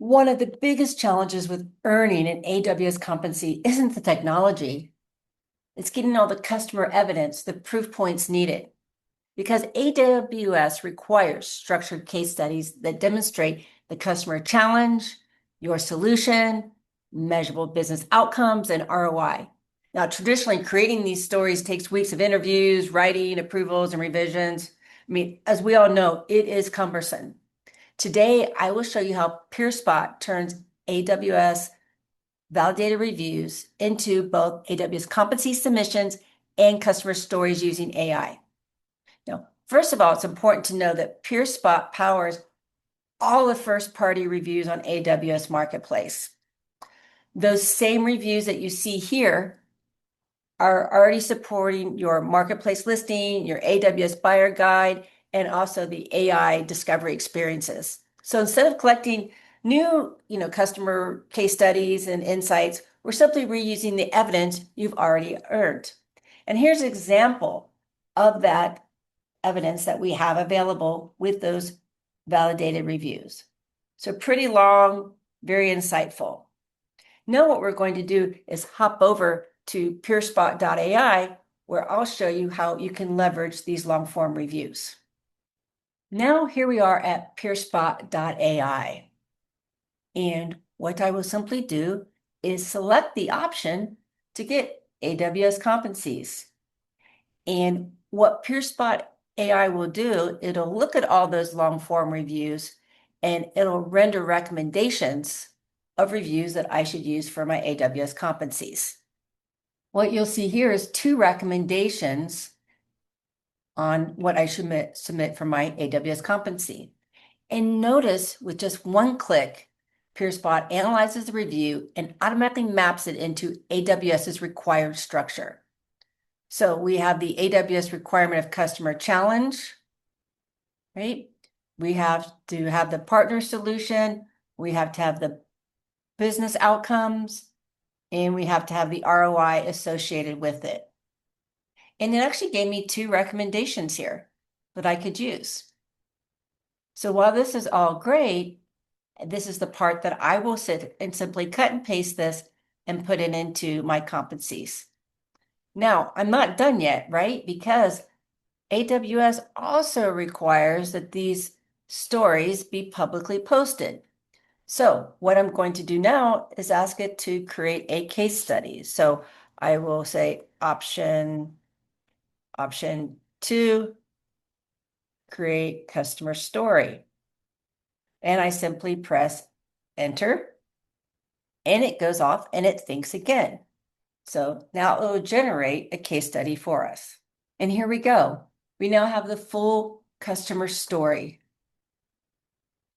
One of the biggest challenges with earning an AWS competency isn't the technology. It's getting all the customer evidence, the proof points needed. Because AWS requires structured case studies that demonstrate the customer challenge, your solution, measurable business outcomes, and ROI. Now, traditionally, creating these stories takes weeks of interviews, writing, approvals, and revisions. As we all know, it is cumbersome. Today, I will show you how peerspot turns AWS validated reviews into both AWS competency submissions and customer stories using AI. Now, first of all, it's important to know that peerspot powers all the first-party reviews on AWS Marketplace. Those same reviews that you see here are already supporting your marketplace listing, your AWS buyer guide, and also the AI discovery experiences. So instead of collecting new, customer case studies and insights, we're simply reusing the evidence you've already earned. And here's an example of that evidence that we have available with those validated reviews. So pretty long, very insightful. Now what we're going to do is hop over to peerspot.ai, where I'll show you how you can leverage these long-form reviews. Now here we are at peerspot.ai. And what I will simply do is select the option to get AWS Competencies. And what peerspot AI will do, it'll look at all those long-form reviews and it'll render recommendations of reviews that I should use for my AWS competencies. What you'll see here is two recommendations on what I should submit for my AWS competency. And notice with just one click, peerspot analyzes the review and automatically maps it into AWS's required structure. So we have the AWS requirement of customer challenge, right? We have to have the partner solution, we have to have the business outcomes, and we have to have the ROI associated with it. And it actually gave me two recommendations here that I could use. So while this is all great, this is the part that I will sit and simply cut and paste this and put it into my competencies. Now, I'm not done yet, right? Because AWS also requires that these stories be publicly posted. So what I'm going to do now is ask it to create a case study. So I will say option 2, create customer story. And I simply press enter and it goes off and it thinks again. So now it will generate a case study for us. And here we go. We now have the full customer story.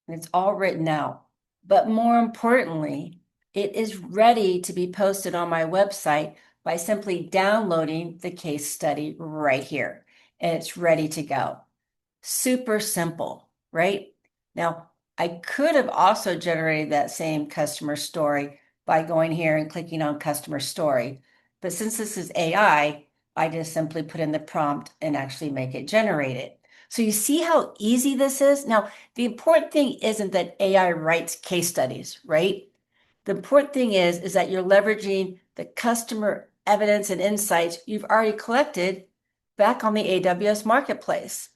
And it's all written out. But more importantly, it is ready to be posted on my website by simply downloading the case study right here. And it's ready to go. Super simple, right? Now, I could have also generated that same customer story by going here and clicking on customer story. But since this is AI, I just simply put in the prompt and actually make it generate it. So you see how easy this is? Now, the important thing isn't that AI writes case studies, right? The important thing is that you're leveraging the customer evidence and insights you've already collected back on the AWS Marketplace.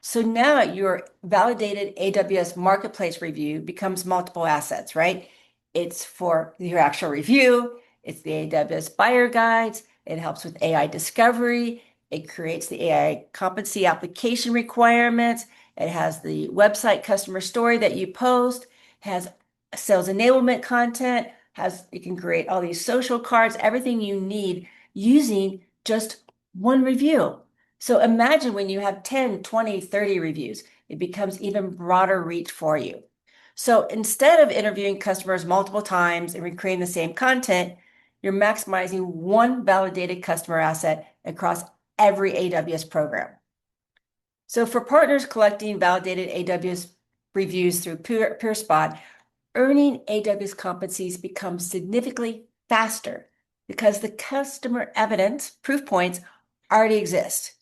So now your validated AWS Marketplace review becomes multiple assets, right? It's for your actual review, it's the AWS buyer guides, it helps with AI discovery, it creates the AI competency application requirements, it has the website customer story that you post, has sales enablement content, you can create all these social cards, everything you need using just one review. So imagine when you have 10, 20, 30 reviews, it becomes even broader reach for you. So instead of interviewing customers multiple times and recreating the same content, you're maximizing one validated customer asset across every AWS program. So for partners collecting validated AWS reviews through peerspot, earning AWS competencies becomes significantly faster because the customer evidence, proof points, already exist.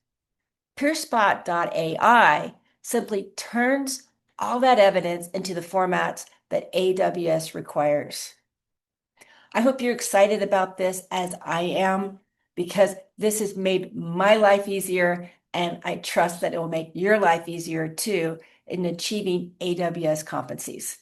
peerspot.ai simply turns all that evidence into the formats that AWS requires. I hope you're excited about this as I am, because this has made my life easier, and I trust that it will make your life easier too in achieving AWS competencies.